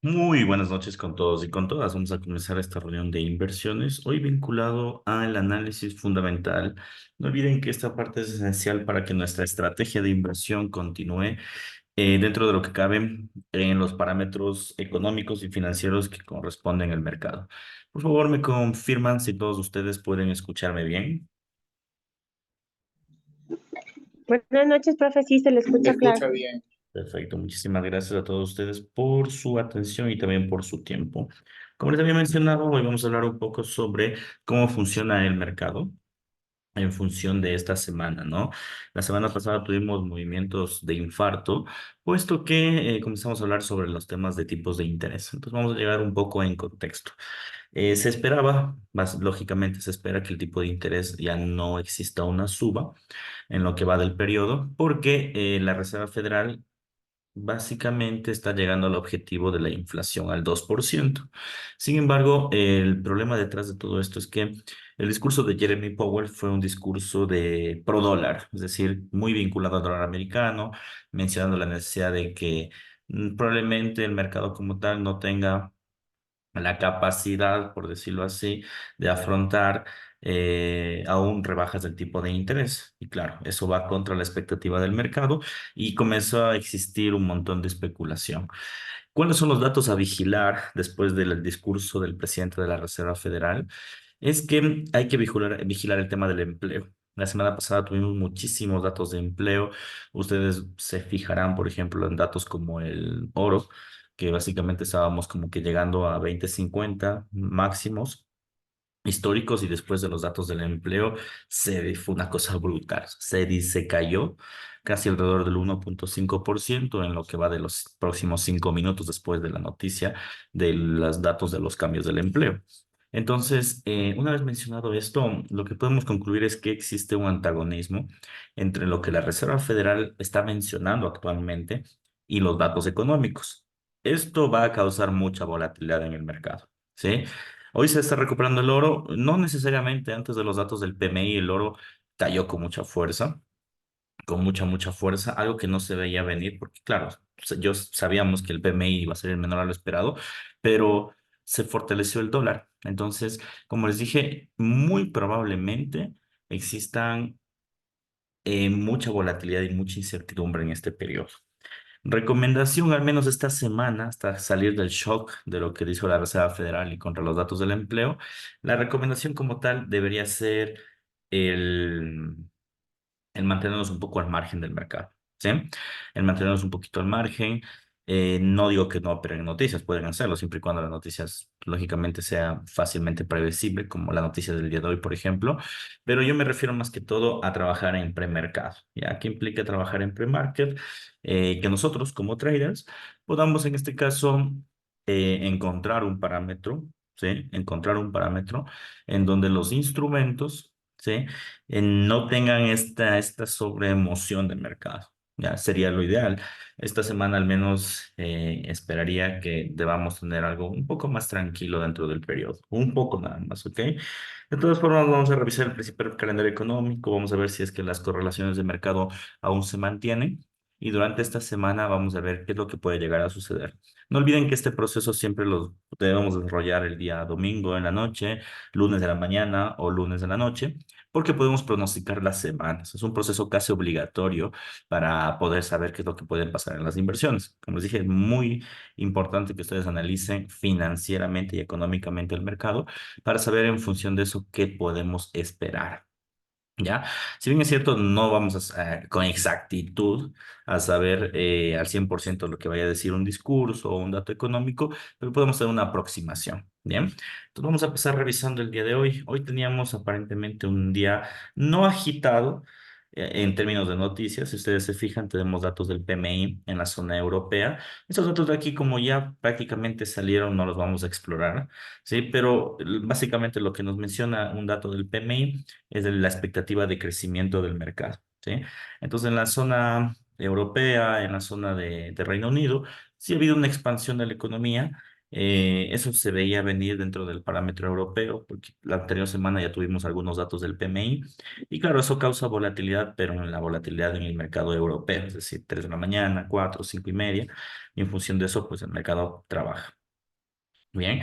Muy buenas noches con todos y con todas. Vamos a comenzar esta reunión de inversiones, hoy vinculado al análisis fundamental. No olviden que esta parte es esencial para que nuestra estrategia de inversión continúe dentro de lo que cabe en los parámetros económicos y financieros que corresponden al mercado. Por favor, me confirman si todos ustedes pueden escucharme bien. Buenas noches, profe. Sí, se le Se escucha claro. escucha bien. Perfecto, muchísimas gracias a todos ustedes por su atención y también por su tiempo. Como les había mencionado, hoy vamos a hablar un poco sobre cómo funciona el mercado en función de esta semana, ¿no? La semana pasada tuvimos movimientos de infarto, puesto que comenzamos a hablar sobre los temas de tipos de interés. Entonces vamos a llegar un poco en contexto. Se esperaba, más lógicamente se espera que el tipo de interés ya no exista una suba en lo que va del periodo, porque la Reserva Federal básicamente está llegando al objetivo de la inflación al 2%. Sin embargo, el problema detrás de todo esto es que el discurso de Jeremy Powell fue un discurso de pro dólar, es decir, muy vinculado al dólar americano, mencionando la necesidad de que probablemente el mercado como tal no tenga la capacidad, por decirlo así, de afrontar aún rebajas del tipo de interés. Y claro, eso va contra la expectativa del mercado y comenzó a existir un montón de especulación. ¿Cuáles son los datos a vigilar después del discurso del presidente de la Reserva Federal? Es que hay que vigilar el tema del empleo. La semana pasada tuvimos muchísimos datos de empleo. Ustedes se fijarán, por ejemplo, en datos como el oro, que básicamente estábamos como que llegando a 2050 máximos históricos y después de los datos del empleo fue una cosa brutal. Se cayó casi alrededor del 1,5% en lo que va de los próximos 5 minutos después de la noticia de los datos de los cambios del empleo. Entonces, una vez mencionado esto, lo que podemos concluir es que existe un antagonismo entre lo que la Reserva Federal está mencionando actualmente y los datos económicos. Esto va a causar mucha volatilidad en el mercado, ¿sí? Hoy se está recuperando el oro, no necesariamente antes de los datos del PMI, el oro cayó con mucha fuerza, con mucha fuerza, algo que no se veía venir, porque claro, yo sabíamos que el PMI iba a ser el menor a lo esperado, pero se fortaleció el dólar. Entonces, como les dije, muy probablemente existan mucha volatilidad y mucha incertidumbre en este periodo. Recomendación, al menos esta semana, hasta salir del shock de lo que dijo la Reserva Federal y contra los datos del empleo, la recomendación como tal debería ser el, el mantenernos un poco al margen del mercado, ¿sí? El mantenernos un poquito al margen. No digo que no operen noticias, pueden hacerlo, siempre y cuando las noticias, lógicamente, sea fácilmente previsible, como la noticia del día de hoy, por ejemplo, pero yo me refiero más que todo a trabajar en premercado, ¿ya? ¿Qué implica trabajar en premarket? Que nosotros, como traders, podamos, en este caso, encontrar un parámetro, ¿sí? Encontrar un parámetro en donde los instrumentos, ¿sí? No tengan esta sobreemoción de mercado. Ya sería lo ideal. Esta semana al menos esperaría que debamos tener algo un poco más tranquilo dentro del periodo. Un poco nada más, ¿ok? De todas formas, vamos a revisar el principal calendario económico, vamos a ver si es que las correlaciones de mercado aún se mantienen. Y durante esta semana vamos a ver qué es lo que puede llegar a suceder. No olviden que este proceso siempre lo debemos desarrollar el día domingo en la noche, lunes de la mañana o lunes de la noche porque podemos pronosticar las semanas. Es un proceso casi obligatorio para poder saber qué es lo que puede pasar en las inversiones. Como les dije, es muy importante que ustedes analicen financieramente y económicamente el mercado para saber en función de eso qué podemos esperar. ¿Ya? Si bien es cierto, no vamos con exactitud a saber al 100% lo que vaya a decir un discurso o un dato económico, pero podemos hacer una aproximación. Bien, entonces vamos a empezar revisando el día de hoy. Hoy teníamos aparentemente un día no agitado en términos de noticias. Si ustedes se fijan, tenemos datos del PMI en la zona europea. Estos datos de aquí, como ya prácticamente salieron, no los vamos a explorar, ¿sí? Pero básicamente lo que nos menciona un dato del PMI es de la expectativa de crecimiento del mercado, ¿sí? Entonces, en la zona europea, en la zona de Reino Unido, sí ha habido una expansión de la economía, Eso se veía venir dentro del parámetro europeo, porque la anterior semana ya tuvimos algunos datos del PMI, y claro, eso causa volatilidad, pero en la volatilidad en el mercado europeo, es decir, 3 de la mañana, 4, 5 y media, y en función de eso, pues el mercado trabaja. Bien,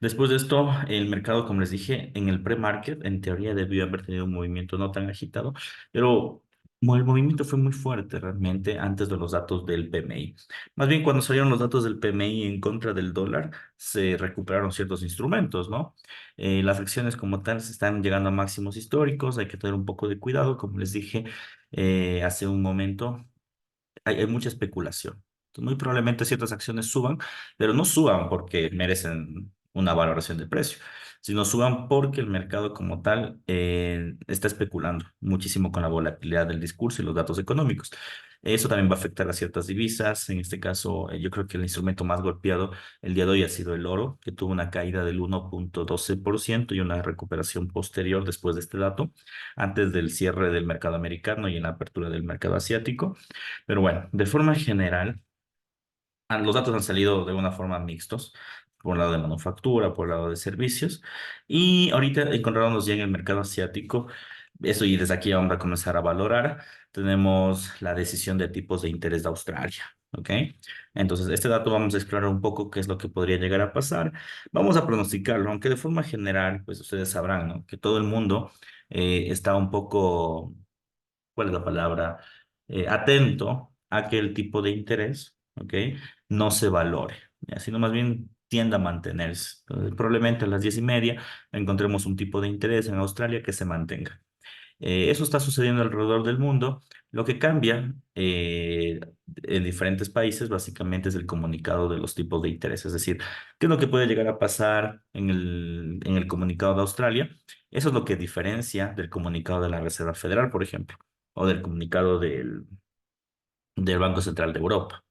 después de esto, el mercado, como les dije, en el pre-market, en teoría debió haber tenido un movimiento no tan agitado, pero el movimiento fue muy fuerte realmente antes de los datos del PMI. Más bien, cuando salieron los datos del PMI en contra del dólar, se recuperaron ciertos instrumentos, ¿no? Las acciones como tal se están llegando a máximos históricos, hay que tener un poco de cuidado, como les dije hace un momento hay mucha especulación. Entonces, muy probablemente ciertas acciones suban, pero no suban porque merecen una valoración de precio, sino suban porque el mercado como tal está especulando muchísimo con la volatilidad del discurso y los datos económicos. Eso también va a afectar a ciertas divisas. En este caso, yo creo que el instrumento más golpeado el día de hoy ha sido el oro, que tuvo una caída del 1,12% y una recuperación posterior después de este dato, antes del cierre del mercado americano y en la apertura del mercado asiático. Pero bueno, de forma general, los datos han salido de una forma mixtos, por el lado de manufactura, por el lado de servicios, y ahorita encontrándonos ya en el mercado asiático, eso y desde aquí vamos a comenzar a valorar, tenemos la decisión de tipos de interés de Australia, ¿ok? Entonces, este dato vamos a explorar un poco qué es lo que podría llegar a pasar, vamos a pronosticarlo, aunque de forma general, pues ustedes sabrán, ¿no? Que todo el mundo está un poco, ¿cuál es la palabra? Atento a que el tipo de interés, ¿ok? No se valore, ¿ya? Sino más bien tienda a mantenerse. Entonces, probablemente a las 10:30 encontremos un tipo de interés en Australia que se mantenga. Eso está sucediendo alrededor del mundo. Lo que cambia en diferentes países básicamente es el comunicado de los tipos de interés. Es decir, qué es lo que puede llegar a pasar en el comunicado de Australia. Eso es lo que diferencia del comunicado de la Reserva Federal, por ejemplo, o del comunicado del Banco Central de Europa.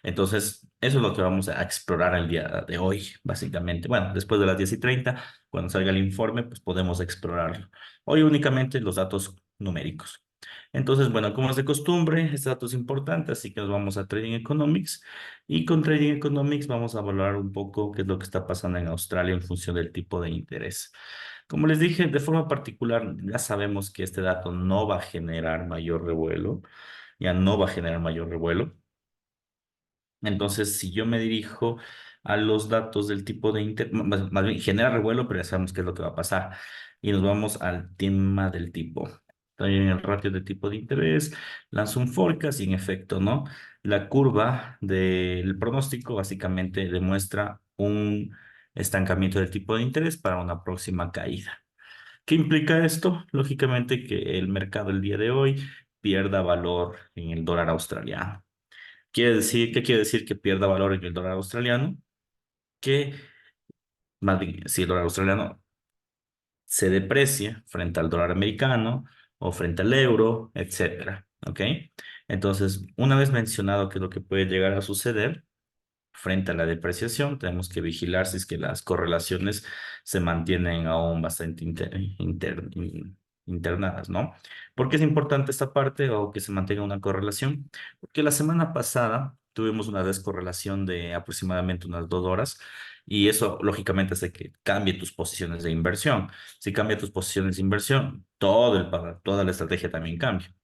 Entonces, eso es lo que vamos a explorar el día de hoy, básicamente. Bueno, después de las 10:30, cuando salga el informe, pues podemos explorarlo. Hoy únicamente los datos numéricos. Entonces, bueno, como es de costumbre, este dato es importante, así que nos vamos a Trading Economics. Y con Trading Economics vamos a valorar un poco qué es lo que está pasando en Australia en función del tipo de interés. Como les dije, de forma particular, ya sabemos que este dato no va a generar mayor revuelo, ya no va a generar mayor revuelo. Entonces, si yo me dirijo a los datos del tipo de interés, más bien genera revuelo, pero ya sabemos qué es lo que va a pasar. Y nos vamos al tema del tipo. Estoy en el ratio de tipo de interés, lanzo un forecast y en efecto, ¿no? La curva del pronóstico básicamente demuestra un estancamiento del tipo de interés para una próxima caída. ¿Qué implica esto? Lógicamente que el mercado el día de hoy pierda valor en el dólar australiano. ¿Qué quiere decir que pierda valor en el dólar australiano? Que, más bien, si el dólar australiano se deprecia frente al dólar americano o frente al euro, etcétera, ¿ok? Entonces, una vez mencionado qué es lo que puede llegar a suceder, frente a la depreciación, tenemos que vigilar si es que las correlaciones se mantienen aún bastante internadas, ¿no? ¿Por qué es importante esta parte o que se mantenga una correlación? Porque la semana pasada tuvimos una descorrelación de aproximadamente unas 2 horas y eso lógicamente hace que cambie tus posiciones de inversión. Si cambia tus posiciones de inversión, toda la estrategia también cambia.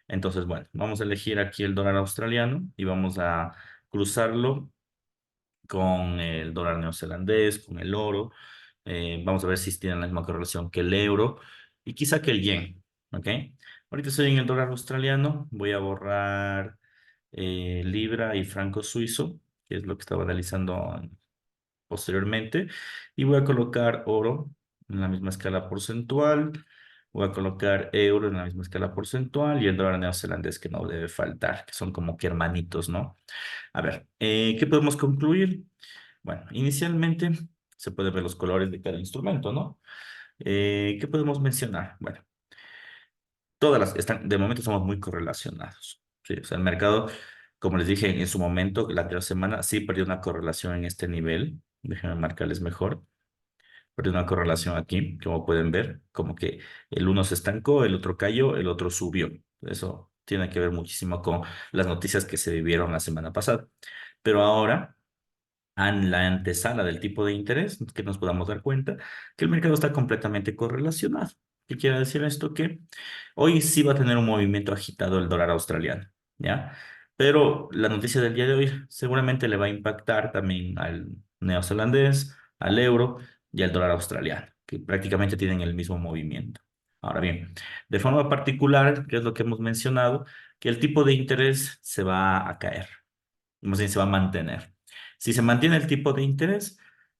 Entonces, bueno, vamos a elegir aquí el dólar australiano y vamos a cruzarlo con el dólar neozelandés, con el oro. Vamos a ver si tienen la misma correlación que el euro y quizá que el yen. ¿Ok? Ahorita estoy en el dólar australiano. Voy a borrar libra y franco suizo, que es lo que estaba analizando posteriormente. Y voy a colocar oro en la misma escala porcentual. Voy a colocar euro en la misma escala porcentual y el dólar neozelandés que no debe faltar, que son como que hermanitos, ¿no? A ver, ¿qué podemos concluir? Bueno, inicialmente se puede ver los colores de cada instrumento, ¿no? ¿Qué podemos mencionar? Bueno, todas las están, de momento estamos muy correlacionados. Sí, o sea, el mercado, como les dije en su momento, la anterior semana sí perdió una correlación en este nivel. Déjenme marcarles mejor. Perdió una correlación aquí, como pueden ver, como que el uno se estancó, el otro cayó, el otro subió. Eso tiene que ver muchísimo con las noticias que se vivieron la semana pasada. Pero ahora la antesala del tipo de interés, que nos podamos dar cuenta que el mercado está completamente correlacionado. ¿Qué quiere decir esto? Que hoy sí va a tener un movimiento agitado el dólar australiano, ¿ya? Pero la noticia del día de hoy seguramente le va a impactar también al neozelandés, al euro y al dólar australiano, que prácticamente tienen el mismo movimiento. Ahora bien, de forma particular, que es lo que hemos mencionado, que el tipo de interés se va a caer, más bien se va a mantener. Si se mantiene el tipo de interés,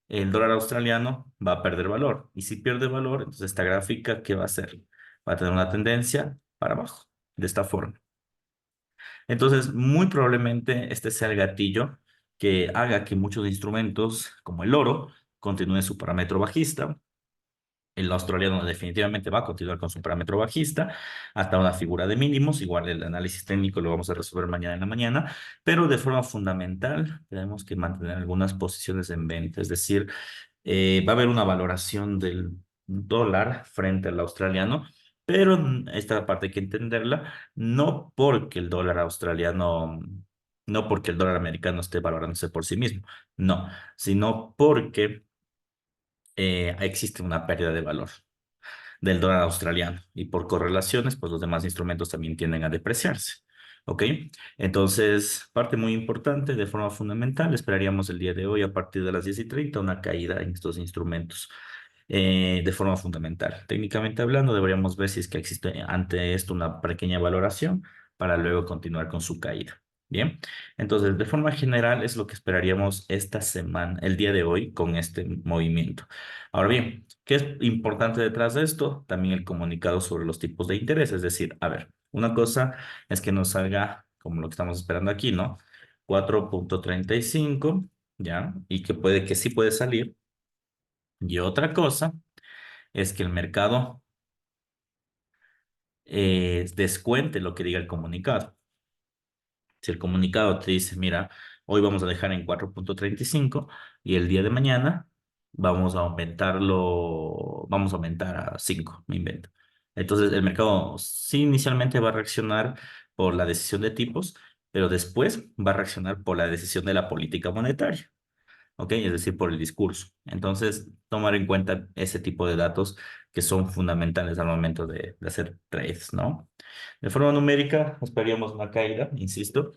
el dólar australiano va a perder valor. Y si pierde valor, entonces esta gráfica, ¿qué va a hacer? Va a tener una tendencia para abajo, de esta forma. Entonces, muy probablemente este sea el gatillo que haga que muchos instrumentos, como el oro, continúen su parámetro bajista. El australiano definitivamente va a continuar con su parámetro bajista hasta una figura de mínimos. Igual el análisis técnico lo vamos a resolver mañana en la mañana, pero de forma fundamental tenemos que mantener algunas posiciones en venta. Es decir, va a haber una valoración del dólar frente al australiano, pero esta parte hay que entenderla, no porque el dólar australiano, no porque el dólar americano esté valorándose por sí mismo, no, sino porque existe una pérdida de valor del dólar australiano y por correlaciones, pues los demás instrumentos también tienden a depreciarse. ¿Ok? Entonces, parte muy importante de forma fundamental, esperaríamos el día de hoy a partir de las 10:30 una caída en estos instrumentos de forma fundamental. Técnicamente hablando, deberíamos ver si es que existe ante esto una pequeña valoración para luego continuar con su caída. Bien, entonces de forma general es lo que esperaríamos esta semana, el día de hoy, con este movimiento. Ahora bien, ¿qué es importante detrás de esto? También el comunicado sobre los tipos de interés, es decir, a ver, una cosa es que nos salga como lo que estamos esperando aquí, ¿no? 4,35, ¿ya? Y que puede que sí puede salir. Y otra cosa es que el mercado descuente lo que diga el comunicado. Si el comunicado te dice, mira, hoy vamos a dejar en 4,35 y el día de mañana vamos a aumentarlo, vamos a aumentar a 5, me invento. Entonces el mercado sí inicialmente va a reaccionar por la decisión de tipos, pero después va a reaccionar por la decisión de la política monetaria. ¿Ok? Es decir, por el discurso. Entonces, tomar en cuenta ese tipo de datos que son fundamentales al momento de hacer trades, ¿no? De forma numérica, esperaríamos una caída, insisto,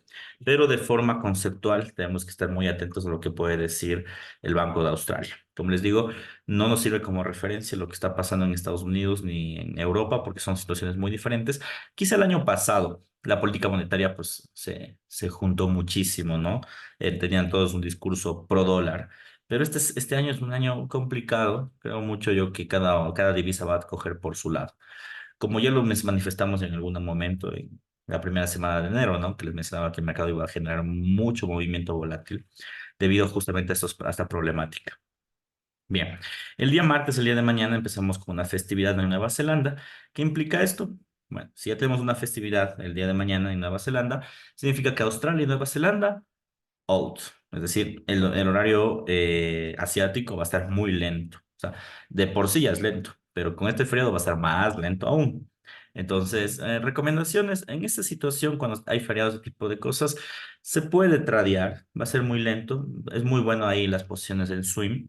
pero de forma conceptual tenemos que estar muy atentos a lo que puede decir el Banco de Australia. Como les digo, no nos sirve como referencia lo que está pasando en Estados Unidos ni en Europa porque son situaciones muy diferentes. Quizá el año pasado la política monetaria pues se juntó muchísimo, ¿no? Tenían todos un discurso pro dólar. Pero este año es un año complicado. Creo mucho yo que cada divisa va a coger por su lado. Como ya lo manifestamos en algún momento en la primera semana de enero, ¿no? Que les mencionaba que el mercado iba a generar mucho movimiento volátil debido justamente a esta problemática. Bien, el día martes, el día de mañana, empezamos con una festividad en Nueva Zelanda. ¿Qué implica esto? Bueno, si ya tenemos una festividad el día de mañana en Nueva Zelanda, significa que Australia y Nueva Zelanda out. Es decir, el horario asiático va a estar muy lento. O sea, de por sí ya es lento, pero con este feriado va a estar más lento aún. Entonces, recomendaciones, en esta situación, cuando hay feriados, ese tipo de cosas, se puede tradear, va a ser muy lento, es muy bueno ahí las posiciones del swing.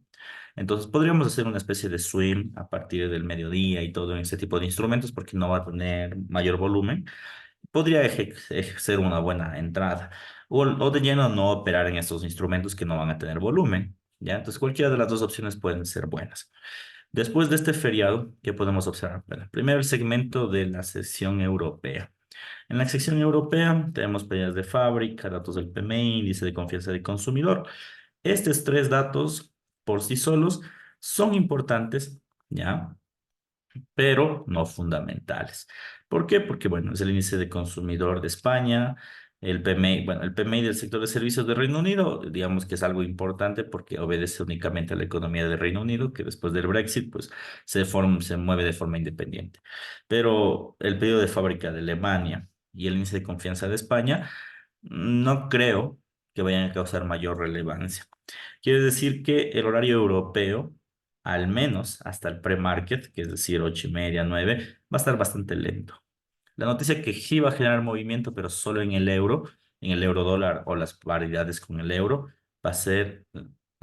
Entonces, podríamos hacer una especie de swing a partir del mediodía y todo en ese tipo de instrumentos porque no va a tener mayor volumen podría ejercer una buena entrada. O de lleno no operar en estos instrumentos que no van a tener volumen. ¿Ya? Entonces cualquiera de las dos opciones pueden ser buenas. Después de este feriado, ¿qué podemos observar? Bueno, primero el segmento de la sesión europea. En la sección europea tenemos pedidas de fábrica, datos del PMI, índice de confianza del consumidor. Estos tres datos por sí solos son importantes, ¿ya? Pero no fundamentales. ¿Por qué? Porque, bueno, es el índice de consumidor de España, el PMI, bueno, el PMI del sector de servicios de Reino Unido, digamos que es algo importante porque obedece únicamente a la economía de Reino Unido, que después del Brexit, pues se mueve de forma independiente. Pero el pedido de fábrica de Alemania y el índice de confianza de España, no creo que vayan a causar mayor relevancia. Quiere decir que el horario europeo al menos hasta el pre-market, que es decir, 8:30, 9, va a estar bastante lento. La noticia que sí va a generar movimiento, pero solo en el euro dólar o las paridades con el euro, va a ser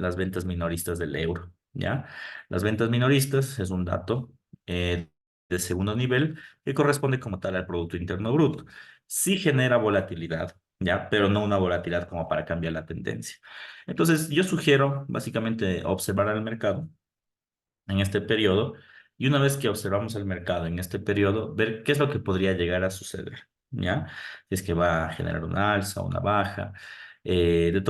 las ventas minoristas del euro, ¿ya? Las ventas minoristas es un dato de segundo nivel que corresponde como tal al Producto Interno Bruto. Sí genera volatilidad, ¿ya? Pero no una volatilidad como para cambiar la tendencia. Entonces, yo sugiero básicamente observar al mercado en este periodo y una vez que observamos el mercado en este periodo, ver qué es lo que podría llegar a suceder, ¿ya? Si es que va a generar una alza, una baja. De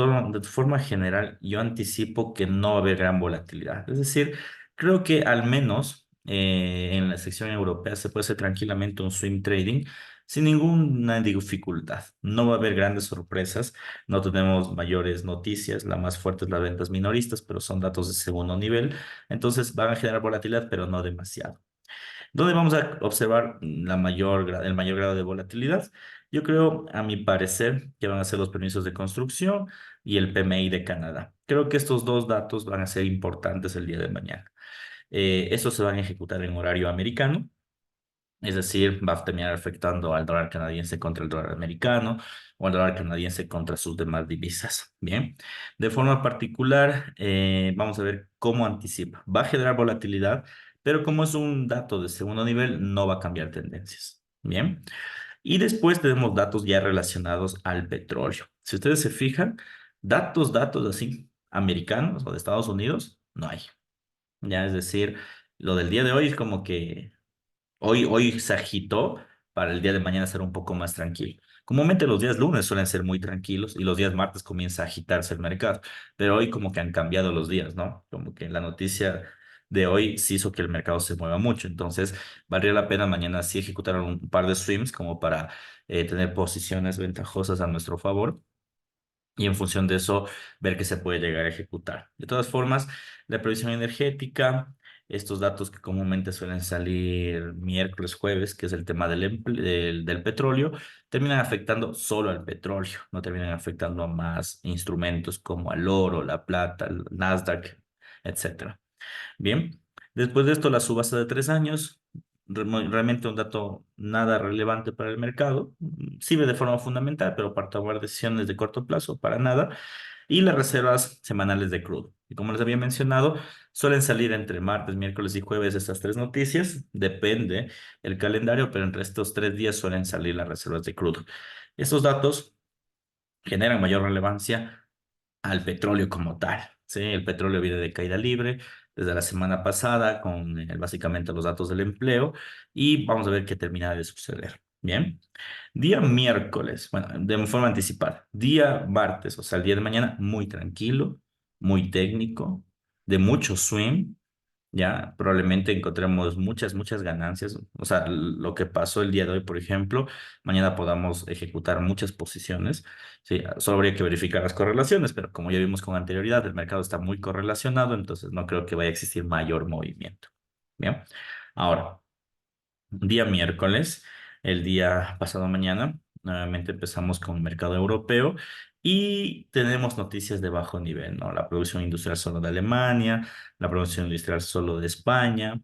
forma general, yo anticipo que no va a haber gran volatilidad. Es decir, creo que al menos en la sección europea se puede hacer tranquilamente un swing trading sin ninguna dificultad. No va a haber grandes sorpresas, no tenemos mayores noticias. La más fuerte es las ventas minoristas, pero son datos de segundo nivel. Entonces van a generar volatilidad, pero no demasiado. ¿Dónde vamos a observar el mayor grado de volatilidad? Yo creo, a mi parecer, que van a ser los permisos de construcción y el PMI de Canadá. Creo que estos dos datos van a ser importantes el día de mañana. Estos se van a ejecutar en horario americano. Es decir, va a terminar afectando al dólar canadiense contra el dólar americano o al dólar canadiense contra sus demás divisas. Bien, de forma particular, vamos a ver cómo anticipa. Va a generar volatilidad, pero como es un dato de segundo nivel, no va a cambiar tendencias. Bien, y después tenemos datos ya relacionados al petróleo. Si ustedes se fijan, datos así americanos o de Estados Unidos, no hay. Ya, es decir, lo del día de hoy es como que hoy se agitó para el día de mañana ser un poco más tranquilo. Comúnmente los días lunes suelen ser muy tranquilos y los días martes comienza a agitarse el mercado, pero hoy como que han cambiado los días, ¿no? Como que la noticia de hoy sí hizo que el mercado se mueva mucho, entonces valdría la pena mañana sí ejecutar un par de swims como para tener posiciones ventajosas a nuestro favor y en función de eso ver qué se puede llegar a ejecutar. De todas formas, la previsión energética, estos datos que comúnmente suelen salir miércoles, jueves, que es el tema del petróleo, terminan afectando solo al petróleo, no terminan afectando a más instrumentos como al oro, la plata, el Nasdaq, etcétera. Bien, después de esto, la subasta de 3 años, realmente un dato nada relevante para el mercado, sirve de forma fundamental, pero para tomar decisiones de corto plazo, para nada. Y las reservas semanales de crudo. Y como les había mencionado, suelen salir entre martes, miércoles y jueves estas tres noticias, depende el calendario, pero entre estos 3 días suelen salir las reservas de crudo. Estos datos generan mayor relevancia al petróleo como tal. Sí, el petróleo viene de caída libre desde la semana pasada con básicamente los datos del empleo y vamos a ver qué termina de suceder. Bien, día miércoles, bueno, de forma anticipada. Día martes, o sea, el día de mañana, muy tranquilo, muy técnico, de mucho swing. Ya, probablemente encontremos muchas ganancias. O sea, lo que pasó el día de hoy, por ejemplo, mañana podamos ejecutar muchas posiciones. Sí, solo habría que verificar las correlaciones, pero como ya vimos con anterioridad, el mercado está muy correlacionado, entonces no creo que vaya a existir mayor movimiento. Bien, ahora, día miércoles, el día pasado mañana, nuevamente empezamos con el mercado europeo y tenemos noticias de bajo nivel, ¿no? La producción industrial solo de Alemania, la producción industrial solo de España,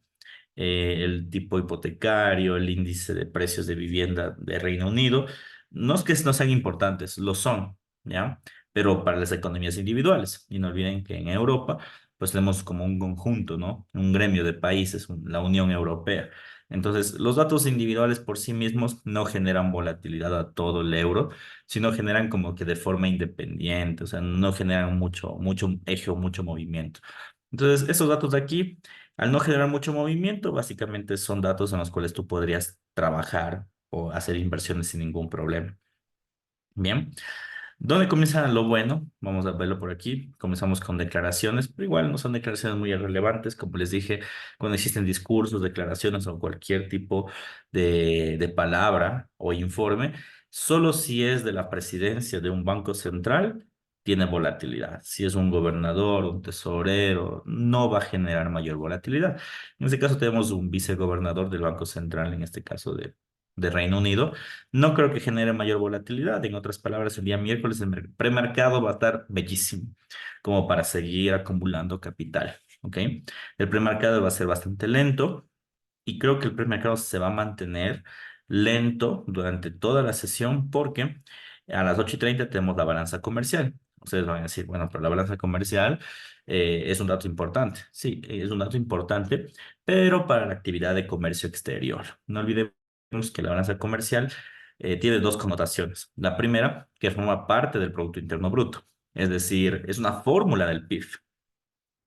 el tipo hipotecario, el índice de precios de vivienda de Reino Unido. No es que no sean importantes, lo son, ¿ya? Pero para las economías individuales. Y no olviden que en Europa, pues tenemos como un conjunto, ¿no? Un gremio de países, la Unión Europea. Entonces, los datos individuales por sí mismos no generan volatilidad a todo el euro, sino generan como que de forma independiente, o sea, no generan mucho eje o mucho movimiento. Entonces, esos datos de aquí al no generar mucho movimiento, básicamente son datos en los cuales tú podrías trabajar o hacer inversiones sin ningún problema. Bien, ¿dónde comienza lo bueno? Vamos a verlo por aquí. Comenzamos con declaraciones, pero igual no son declaraciones muy relevantes. Como les dije, cuando existen discursos, declaraciones o cualquier tipo de palabra o informe, solo si es de la presidencia de un banco central, tiene volatilidad. Si es un gobernador, un tesorero, no va a generar mayor volatilidad. En este caso tenemos un vicegobernador del Banco Central, en este caso de Reino Unido. No creo que genere mayor volatilidad. En otras palabras, el día miércoles el premercado va a estar bellísimo, como para seguir acumulando capital. ¿Ok? El premercado va a ser bastante lento y creo que el premercado se va a mantener lento durante toda la sesión porque a las 8:30 tenemos la balanza comercial. Ustedes van a decir, bueno, pero la balanza comercial es un dato importante. Sí, es un dato importante, pero para la actividad de comercio exterior. No olvidemos que la balanza comercial tiene dos connotaciones. La primera, que forma parte del Producto Interno Bruto, es decir, es una fórmula del PIB.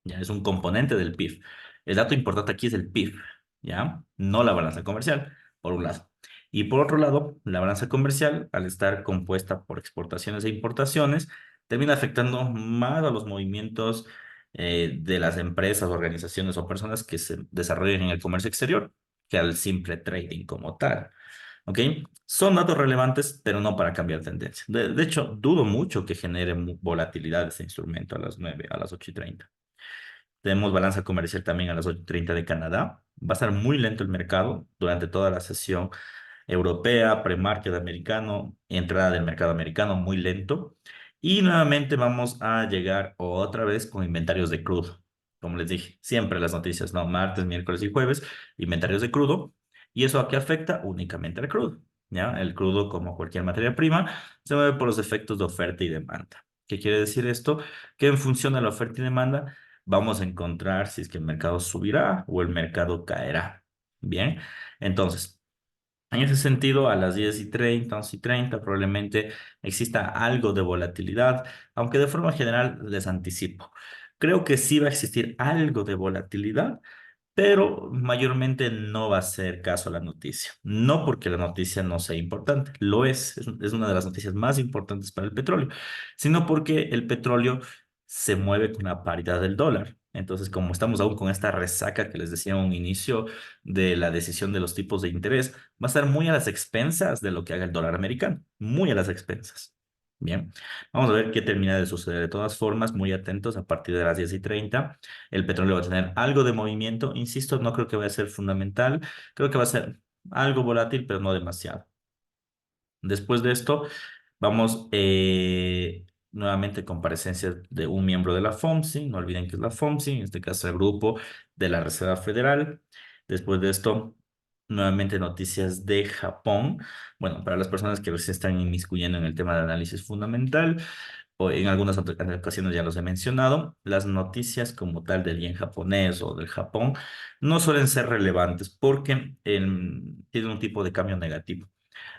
Ya es un componente del PIB. El dato importante aquí es el PIB, ¿ya? No la balanza comercial, por un lado. Y por otro lado, la balanza comercial, al estar compuesta por exportaciones e importaciones, termina afectando más a los movimientos de las empresas, organizaciones o personas que se desarrollan en el comercio exterior que al simple trading como tal. ¿Ok? Son datos relevantes, pero no para cambiar tendencia. De hecho, dudo mucho que genere volatilidad este instrumento a las 9, a las 8:30. Tenemos balanza comercial también a las 8:30 de Canadá. Va a estar muy lento el mercado durante toda la sesión europea, pre-market americano, entrada del mercado americano muy lento. Y nuevamente vamos a llegar otra vez con inventarios de crudo. Como les dije, siempre las noticias, ¿no? Martes, miércoles y jueves, inventarios de crudo. ¿Y eso a qué afecta? Únicamente al crudo. ¿Ya? El crudo, como cualquier materia prima, se mueve por los efectos de oferta y demanda. ¿Qué quiere decir esto? Que en función de la oferta y demanda, vamos a encontrar si es que el mercado subirá o el mercado caerá. Bien, entonces, en ese sentido, a las 10:30, 11:30, probablemente exista algo de volatilidad, aunque de forma general les anticipo. Creo que sí va a existir algo de volatilidad, pero mayormente no va a ser caso a la noticia. No porque la noticia no sea importante, lo es una de las noticias más importantes para el petróleo, sino porque el petróleo se mueve con la paridad del dólar. Entonces, como estamos aún con esta resaca que les decía a un inicio de la decisión de los tipos de interés, va a estar muy a las expensas de lo que haga el dólar americano, muy a las expensas. Bien, vamos a ver qué termina de suceder. De todas formas, muy atentos a partir de las 10:30. El petróleo va a tener algo de movimiento. Insisto, no creo que vaya a ser fundamental. Creo que va a ser algo volátil, pero no demasiado. Después de esto, vamos nuevamente comparecencias de un miembro de la FOMC. No olviden que es la FOMC, en este caso el grupo de la Reserva Federal. Después de esto, nuevamente noticias de Japón. Bueno, para las personas que se están inmiscuyendo en el tema de análisis fundamental, o en algunas otras ocasiones ya los he mencionado, las noticias como tal del yen japonés o del Japón no suelen ser relevantes porque tienen un tipo de cambio negativo.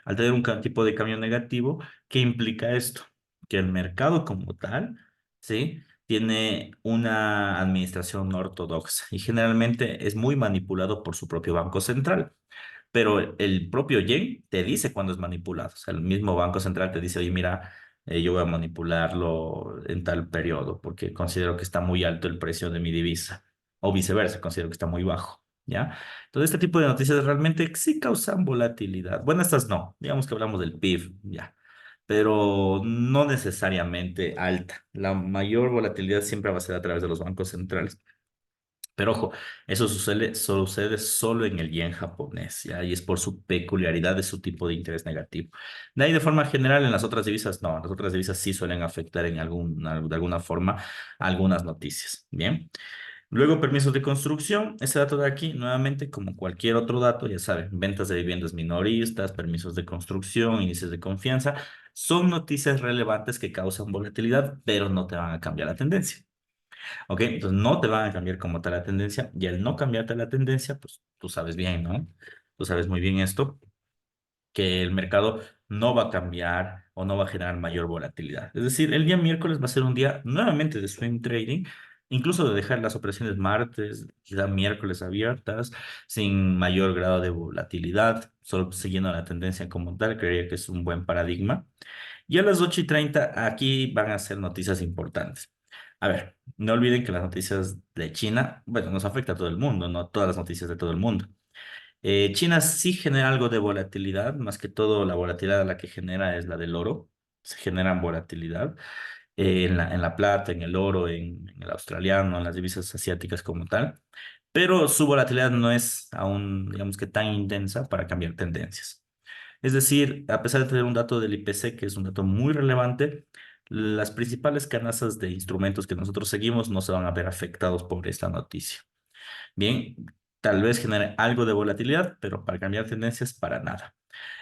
Al tener un tipo de cambio negativo, ¿qué implica esto? Que el mercado como tal, ¿sí? Tiene una administración no ortodoxa y generalmente es muy manipulado por su propio Banco Central. Pero el propio yen te dice cuando es manipulado. O sea, el mismo Banco Central te dice, oye, mira, yo voy a manipularlo en tal periodo porque considero que está muy alto el precio de mi divisa. O viceversa, considero que está muy bajo. ¿Ya? Entonces, este tipo de noticias realmente sí causan volatilidad. Bueno, estas no. Digamos que hablamos del PIB, ya. Pero no necesariamente alta. La mayor volatilidad siempre va a ser a través de los bancos centrales. Pero ojo, eso sucede solo en el yen japonés, ¿ya? Y es por su peculiaridad de su tipo de interés negativo. De ahí, de forma general, en las otras divisas, no, las otras divisas sí suelen afectar de alguna forma algunas noticias, ¿bien? Luego, permisos de construcción, ese dato de aquí, nuevamente, como cualquier otro dato, ya saben, ventas de viviendas minoristas, permisos de construcción, índices de confianza, son noticias relevantes que causan volatilidad, pero no te van a cambiar la tendencia. ¿Ok? Entonces no te van a cambiar como tal la tendencia y al no cambiarte la tendencia, pues tú sabes bien, ¿no? Tú sabes muy bien esto, que el mercado no va a cambiar o no va a generar mayor volatilidad. Es decir, el día miércoles va a ser un día nuevamente de swing trading, incluso de dejar las operaciones martes, quizá miércoles abiertas, sin mayor grado de volatilidad, solo siguiendo la tendencia como tal, creería que es un buen paradigma. Y a las 8:30 aquí van a ser noticias importantes. A ver, no olviden que las noticias de China, bueno, nos afecta a todo el mundo, no todas las noticias de todo el mundo. China sí genera algo de volatilidad, más que todo la volatilidad a la que genera es la del oro. Se generan volatilidad en la plata, en el oro, en el australiano, en las divisas asiáticas como tal. Pero su volatilidad no es aún, digamos que tan intensa para cambiar tendencias. Es decir, a pesar de tener un dato del IPC, que es un dato muy relevante, las principales canastas de instrumentos que nosotros seguimos no se van a ver afectados por esta noticia. Bien, tal vez genere algo de volatilidad, pero para cambiar tendencias, para nada.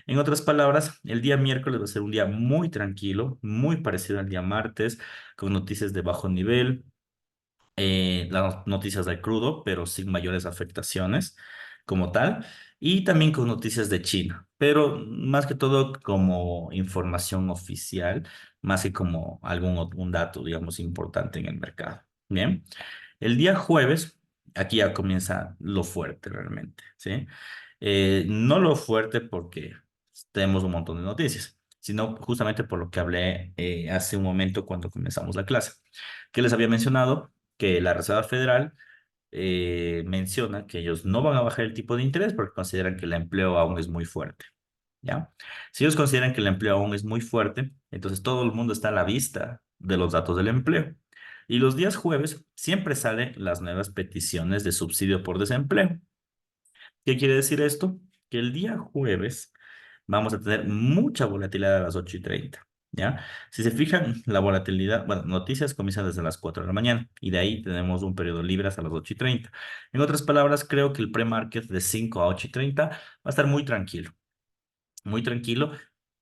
En otras palabras, el día miércoles va a ser un día muy tranquilo, muy parecido al día martes, con noticias de bajo nivel, las noticias del crudo, pero sin mayores afectaciones como tal, y también con noticias de China, pero más que todo como información oficial, más que como un dato, digamos, importante en el mercado. Bien, el día jueves, aquí ya comienza lo fuerte realmente, ¿sí? No lo fuerte porque tenemos un montón de noticias, sino justamente por lo que hablé hace un momento cuando comenzamos la clase, que les había mencionado que la Reserva Federal menciona que ellos no van a bajar el tipo de interés porque consideran que el empleo aún es muy fuerte, ¿ya? Si ellos consideran que el empleo aún es muy fuerte, entonces todo el mundo está a la vista de los datos del empleo. Y los días jueves siempre salen las nuevas peticiones de subsidio por desempleo. ¿Qué quiere decir esto? Que el día jueves vamos a tener mucha volatilidad a las 8:30, ¿ya? Si se fijan, la volatilidad, bueno, noticias comienzan desde las 4 de la mañana y de ahí tenemos un periodo libre hasta las 8:30. En otras palabras, creo que el pre-market de 5 a 8:30 va a estar muy tranquilo,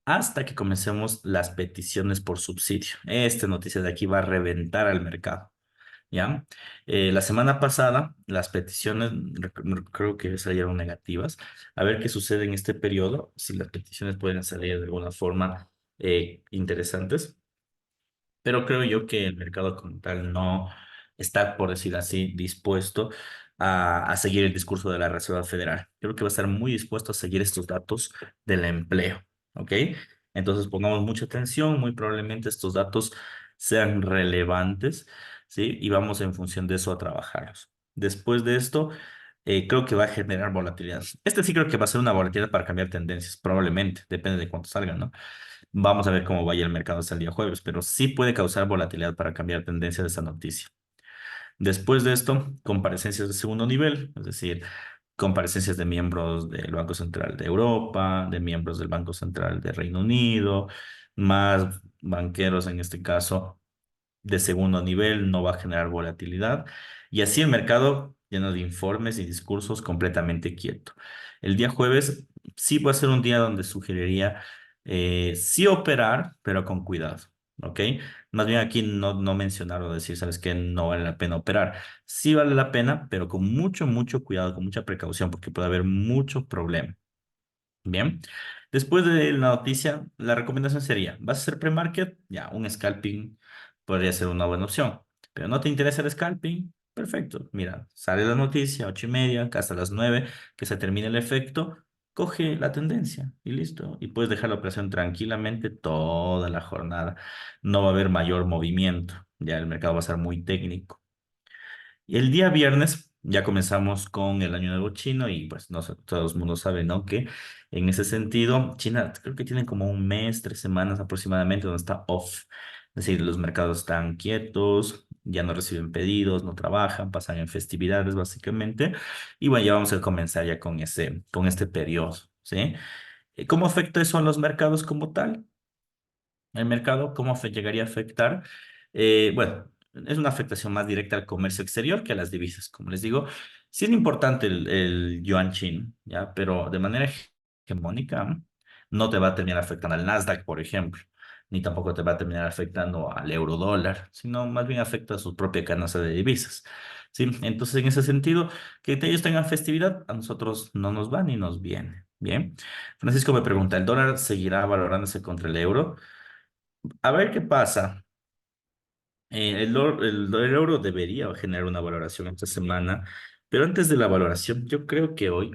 hasta que comencemos las peticiones por subsidio. Esta noticia de aquí va a reventar al mercado. ¿Ya? La semana pasada las peticiones creo que salieron negativas. A ver qué sucede en este periodo, si las peticiones pueden salir de alguna forma interesantes, pero creo yo que el mercado como tal no está, por decir así, dispuesto a seguir el discurso de la Reserva Federal. Creo que va a estar muy dispuesto a seguir estos datos del empleo, ¿ok? Entonces pongamos mucha atención, muy probablemente estos datos sean relevantes, ¿sí? Y vamos en función de eso a trabajarlos. Después de esto, creo que va a generar volatilidad. Este sí creo que va a ser una volatilidad para cambiar tendencias, probablemente, depende de cuánto salgan, ¿no? Vamos a ver cómo vaya el mercado hasta el día jueves, pero sí puede causar volatilidad para cambiar tendencia de esta noticia. Después de esto, comparecencias de segundo nivel, es decir, comparecencias de miembros del Banco Central de Europa, de miembros del Banco Central de Reino Unido, más banqueros en este caso de segundo nivel, no va a generar volatilidad. Y así el mercado lleno de informes y discursos completamente quieto. El día jueves sí va a ser un día donde sugeriría sí operar, pero con cuidado. ¿Ok? Más bien aquí no mencionar o decir, ¿sabes qué? No vale la pena operar. Sí vale la pena, pero con mucho cuidado, con mucha precaución, porque puede haber mucho problema. Bien, después de la noticia, la recomendación sería, ¿vas a hacer pre-market? Ya, un scalping podría ser una buena opción, pero ¿no te interesa el scalping? Perfecto, mira, sale la noticia, 8:30, que hasta las 9, que se termine el efecto, coge la tendencia y listo, y puedes dejar la operación tranquilamente toda la jornada. No va a haber mayor movimiento, ya el mercado va a ser muy técnico. Y el día viernes ya comenzamos con el Año Nuevo Chino y pues no sé, todo el mundo sabe, ¿no? Que en ese sentido, China creo que tiene como un mes, 3 semanas aproximadamente donde está off. Es decir, los mercados están quietos, ya no reciben pedidos, no trabajan, pasan en festividades básicamente. Y bueno, ya vamos a comenzar ya con este periodo, ¿sí? ¿Cómo afecta eso a los mercados como tal? El mercado, ¿cómo llegaría a afectar? Bueno, es una afectación más directa al comercio exterior que a las divisas. Como les digo, sí es importante el yuan chino, ¿ya? Pero de manera hegemónica no te va a terminar afectando al Nasdaq, por ejemplo, ni tampoco te va a terminar afectando al euro dólar, sino más bien afecta a su propia canasta de divisas, ¿sí? Entonces, en ese sentido, que ellos tengan festividad, a nosotros no nos va ni nos viene, ¿bien? Francisco me pregunta, ¿el dólar seguirá valorándose contra el euro? A ver qué pasa. El euro debería generar una valoración esta semana, pero antes de la valoración, yo creo que hoy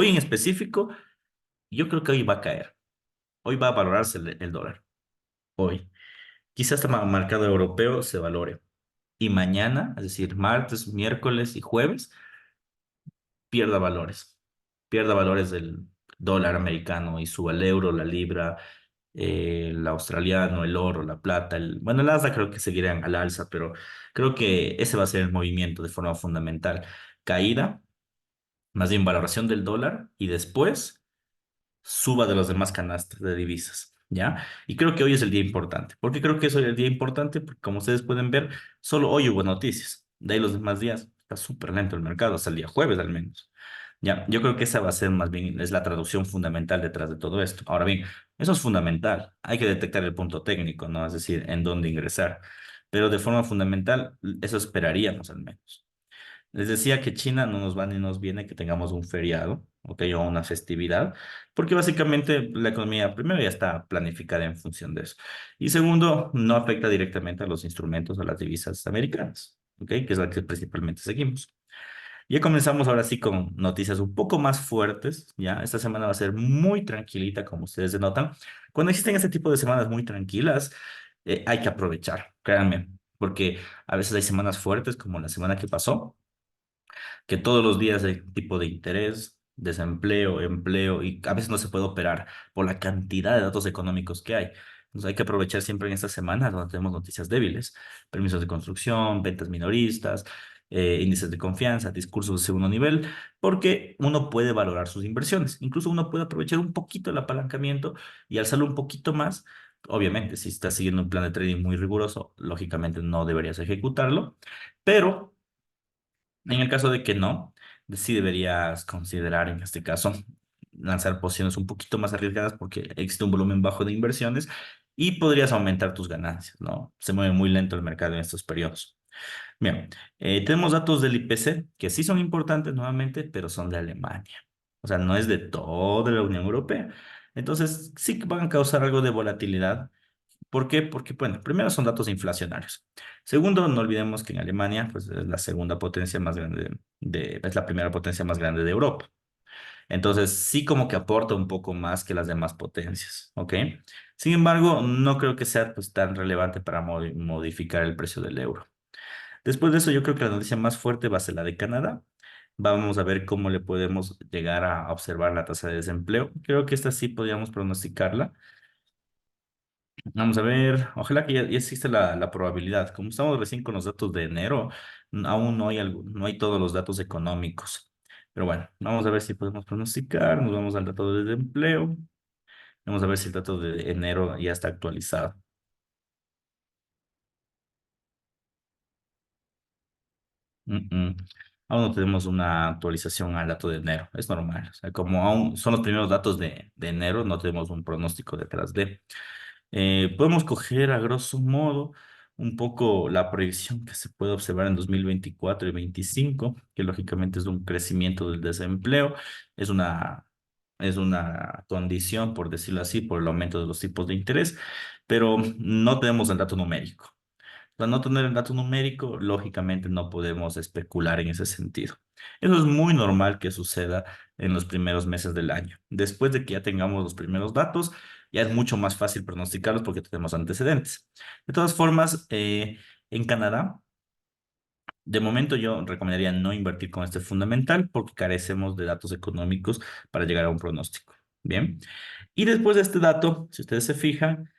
en específico, yo creo que hoy va a caer. Hoy va a valorarse el dólar. Hoy. Quizás hasta mercado europeo se valore. Y mañana, es decir, martes, miércoles y jueves, pierda valores. Pierda valores del dólar americano y suba el euro, la libra, el australiano, el oro, la plata, bueno, el Nasdaq creo que seguirán al alza, pero creo que ese va a ser el movimiento de forma fundamental. Caída, más bien valoración del dólar y después suba de los demás canastas de divisas, ¿ya? Y creo que hoy es el día importante. ¿Por qué creo que es hoy el día importante? Porque como ustedes pueden ver, solo hoy hubo noticias. De ahí los demás días está súper lento el mercado, hasta el día jueves al menos. Ya, yo creo que esa va a ser más bien, es la traducción fundamental detrás de todo esto. Ahora bien, eso es fundamental. Hay que detectar el punto técnico, ¿no? Es decir, en dónde ingresar. Pero de forma fundamental, eso esperaríamos al menos. Les decía que China no nos va ni nos viene que tengamos un feriado, ¿ok? O una festividad, porque básicamente la economía, primero, ya está planificada en función de eso. Y segundo, no afecta directamente a los instrumentos o las divisas americanas, ¿ok? Que es la que principalmente seguimos. Ya comenzamos ahora sí con noticias un poco más fuertes, ¿ya? Esta semana va a ser muy tranquilita, como ustedes denotan. Cuando existen este tipo de semanas muy tranquilas, hay que aprovechar, créanme, porque a veces hay semanas fuertes, como la semana que pasó, que todos los días hay tipo de interés, desempleo, empleo, y a veces no se puede operar por la cantidad de datos económicos que hay. Entonces hay que aprovechar siempre en estas semanas donde tenemos noticias débiles, permisos de construcción, ventas minoristas, índices de confianza, discursos de segundo nivel, porque uno puede valorar sus inversiones. Incluso uno puede aprovechar un poquito el apalancamiento y alzarlo un poquito más. Obviamente, si estás siguiendo un plan de trading muy riguroso, lógicamente no deberías ejecutarlo, pero en el caso de que no, sí deberías considerar en este caso lanzar posiciones un poquito más arriesgadas porque existe un volumen bajo de inversiones y podrías aumentar tus ganancias, ¿no? Se mueve muy lento el mercado en estos periodos. Bien, tenemos datos del IPC que sí son importantes nuevamente, pero son de Alemania. O sea, no es de toda la Unión Europea. Entonces, sí que van a causar algo de volatilidad. ¿Por qué? Porque, bueno, primero son datos inflacionarios. Segundo, no olvidemos que en Alemania, pues es la segunda potencia más grande es la primera potencia más grande de Europa. Entonces, sí como que aporta un poco más que las demás potencias, ¿ok? Sin embargo, no creo que sea pues tan relevante para modificar el precio del euro. Después de eso, yo creo que la noticia más fuerte va a ser la de Canadá. Vamos a ver cómo le podemos llegar a observar la tasa de desempleo. Creo que esta sí podríamos pronosticarla. Vamos a ver, ojalá que ya existe la probabilidad. Como estamos recién con los datos de enero, aún no hay todos los datos económicos. Pero bueno, vamos a ver si podemos pronosticar. Nos vamos al dato de empleo. Vamos a ver si el dato de enero ya está actualizado. Mm, mm. Aún no tenemos una actualización al dato de enero. Es normal. O sea, como aún son los primeros datos de enero, no tenemos un pronóstico detrás de. Podemos coger a grosso modo un poco la proyección que se puede observar en 2024 y 2025, que lógicamente es un crecimiento del desempleo, es es una condición, por decirlo así, por el aumento de los tipos de interés, pero no tenemos el dato numérico. Al no tener el dato numérico, lógicamente no podemos especular en ese sentido. Eso es muy normal que suceda en los primeros meses del año. Después de que ya tengamos los primeros datos, ya es mucho más fácil pronosticarlos porque tenemos antecedentes. De todas formas, en Canadá, de momento yo recomendaría no invertir con este fundamental porque carecemos de datos económicos para llegar a un pronóstico. Bien. Y después de este dato, si ustedes se fijan,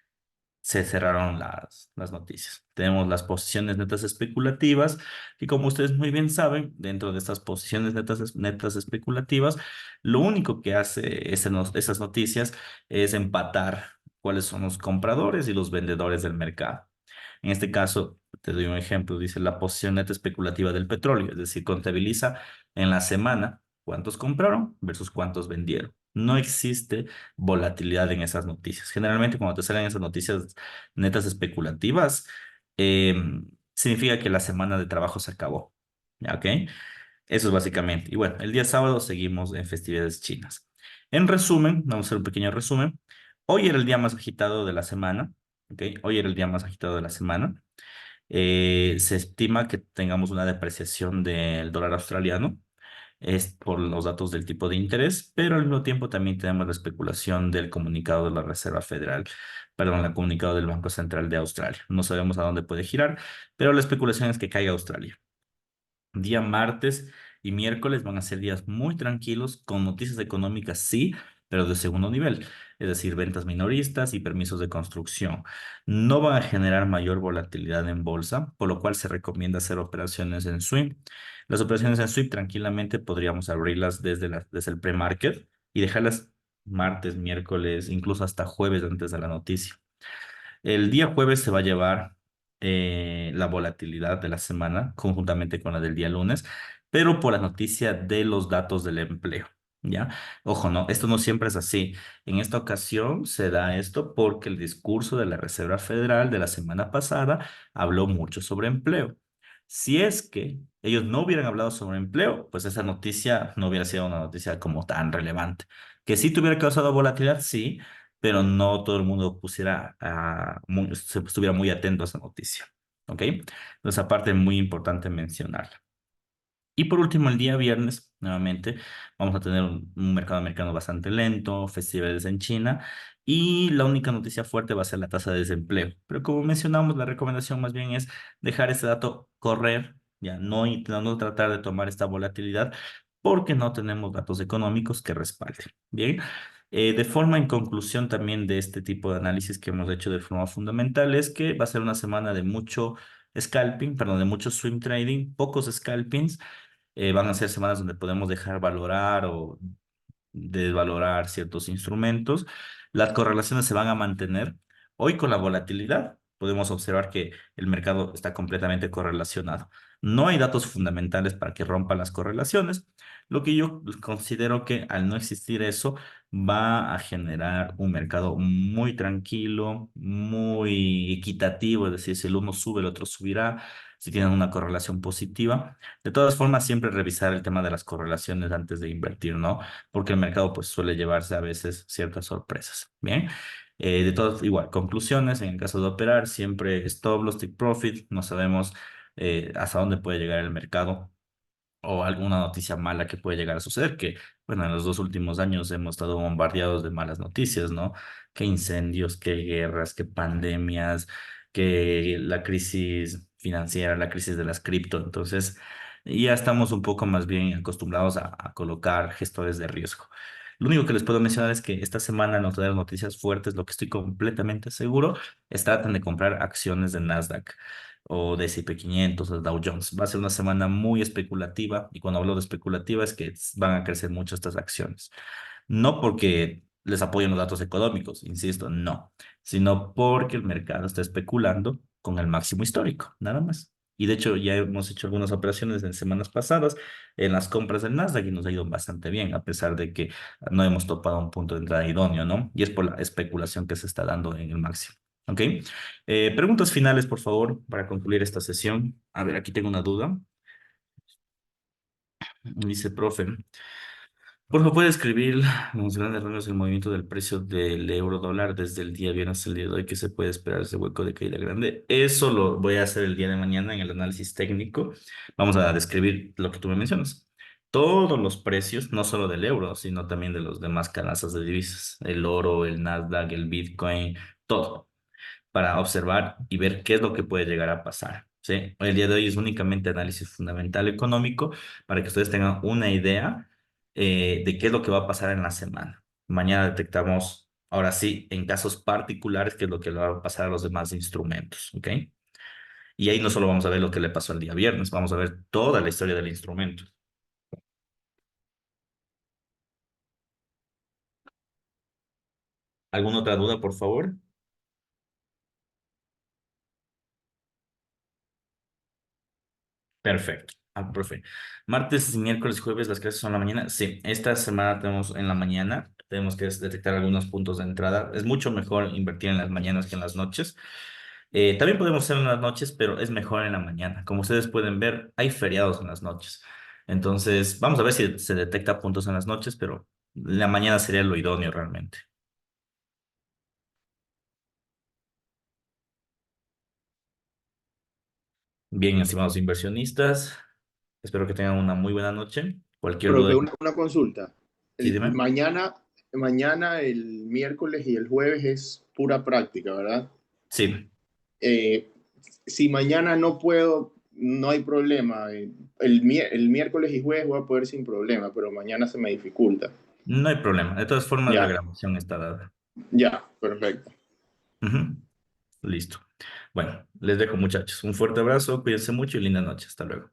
se cerraron las noticias. Tenemos las posiciones netas especulativas y como ustedes muy bien saben, dentro de estas posiciones netas especulativas, lo único que hace esas noticias es empatar cuáles son los compradores y los vendedores del mercado. En este caso, te doy un ejemplo, dice la posición neta especulativa del petróleo, es decir, contabiliza en la semana cuántos compraron versus cuántos vendieron. No existe volatilidad en esas noticias. Generalmente cuando te salen esas noticias netas especulativas, eh, significa que la semana de trabajo se acabó. ¿Ya? ¿Ok? Eso es básicamente. Y bueno, el día sábado seguimos en festividades chinas. En resumen, vamos a hacer un pequeño resumen. Hoy era el día más agitado de la semana. ¿Ok? Hoy era el día más agitado de la semana. Se estima que tengamos una depreciación del dólar australiano es por los datos del tipo de interés, pero al mismo tiempo también tenemos la especulación del comunicado de la Reserva Federal, perdón, el comunicado del Banco Central de Australia. No sabemos a dónde puede girar, pero la especulación es que caiga Australia. Día martes y miércoles van a ser días muy tranquilos, con noticias económicas sí, pero de segundo nivel, es decir, ventas minoristas y permisos de construcción. No van a generar mayor volatilidad en bolsa, por lo cual se recomienda hacer operaciones en swing. Las operaciones en swing tranquilamente podríamos abrirlas desde el pre-market y dejarlas martes, miércoles, incluso hasta jueves antes de la noticia. El día jueves se va a llevar la volatilidad de la semana conjuntamente con la del día lunes. pero por la noticia de los datos del empleo. ¿Ya? Ojo, no, esto no siempre es así. En esta ocasión se da esto porque el discurso de la Reserva Federal de la semana pasada habló mucho sobre empleo. Si es que ellos no hubieran hablado sobre empleo, pues esa noticia no hubiera sido una noticia como tan relevante. Que sí tuviera causado volatilidad, sí, pero no todo el mundo estuviera muy atento a esa noticia. ¿Ok? Entonces, aparte, muy importante mencionarla. Y por último, el día viernes, nuevamente, vamos a tener un mercado americano bastante lento, festivales en China, y la única noticia fuerte va a ser la tasa de desempleo. Pero como mencionamos, la recomendación más bien es dejar este dato correr, ya no tratar de tomar esta volatilidad, porque no tenemos datos económicos que respalden. Bien, de forma en conclusión también de este tipo de análisis que hemos hecho de forma fundamental, es que va a ser una semana de mucho scalping, perdón, de mucho swing trading, pocos scalpings. Van a ser semanas donde podemos dejar valorar o desvalorar ciertos instrumentos. Las correlaciones se van a mantener. Hoy con la volatilidad podemos observar que el mercado está completamente correlacionado. No hay datos fundamentales para que rompan las correlaciones, lo que yo considero que al no existir eso va a generar un mercado muy tranquilo, muy equitativo, es decir, si el uno sube, el otro subirá, si tienen una correlación positiva. De todas formas, siempre revisar el tema de las correlaciones antes de invertir, ¿no? Porque el mercado pues suele llevarse a veces ciertas sorpresas. Bien, de todas, igual, conclusiones, en el caso de operar, siempre stop loss, take profit, no sabemos hasta dónde puede llegar el mercado o alguna noticia mala que puede llegar a suceder, que, bueno, en los 2 últimos años hemos estado bombardeados de malas noticias, ¿no? Que incendios, que guerras, que pandemias, que la crisis financiera, la crisis de las cripto. Entonces, ya estamos un poco más bien acostumbrados a colocar gestores de riesgo. Lo único que les puedo mencionar es que esta semana nos traen noticias fuertes. Lo que estoy completamente seguro es traten de comprar acciones de Nasdaq o de S&P 500 o de Dow Jones. Va a ser una semana muy especulativa, y cuando hablo de especulativa es que van a crecer mucho estas acciones. No porque les apoyen los datos económicos, insisto, no, sino porque el mercado está especulando con el máximo histórico, nada más. Y de hecho ya hemos hecho algunas operaciones en semanas pasadas en las compras del Nasdaq y nos ha ido bastante bien, a pesar de que no hemos topado un punto de entrada idóneo, ¿no? Y es por la especulación que se está dando en el máximo. ¿Ok? Preguntas finales, por favor, para concluir esta sesión. A ver, aquí tengo una duda. Dice, profe, por favor, puede escribir los grandes rasgos del movimiento del precio del euro dólar desde el día viernes hasta el día de hoy. ¿Qué se puede esperar ese hueco de caída grande? Eso lo voy a hacer el día de mañana en el análisis técnico. Vamos a describir lo que tú me mencionas. Todos los precios, no solo del euro, sino también de los demás canastas de divisas, el oro, el Nasdaq, el Bitcoin, todo, para observar y ver qué es lo que puede llegar a pasar. ¿Sí? El día de hoy es únicamente análisis fundamental económico para que ustedes tengan una idea de qué es lo que va a pasar en la semana. Mañana detectamos, ahora sí, en casos particulares, qué es lo que le va a pasar a los demás instrumentos. ¿Ok? Y ahí no solo vamos a ver lo que le pasó el día viernes, vamos a ver toda la historia del instrumento. ¿Alguna otra duda, por favor? Perfecto. Ah, profe. Martes, miércoles, jueves, las clases son en la mañana. Sí, esta semana tenemos en la mañana. Tenemos que detectar algunos puntos de entrada. Es mucho mejor invertir en las mañanas que en las noches. También podemos hacerlo en las noches, pero es mejor en la mañana. Como ustedes pueden ver, hay feriados en las noches. Entonces, vamos a ver si se detecta puntos en las noches, pero la mañana sería lo idóneo realmente. Bien, estimados inversionistas, espero que tengan una muy buena noche. Cualquier duda, Profe, una consulta. sí, dime. Mañana, el miércoles y el jueves es pura práctica, ¿verdad? Sí. Eh, si mañana no puedo, no hay problema. El miércoles y jueves voy a poder sin problema, pero mañana se me dificulta. No hay problema. De todas formas, la Ya, grabación está dada. ya, perfecto. Ujú. Listo. Bueno, les dejo, muchachos. Un fuerte abrazo, cuídense mucho y linda noche. Hasta luego.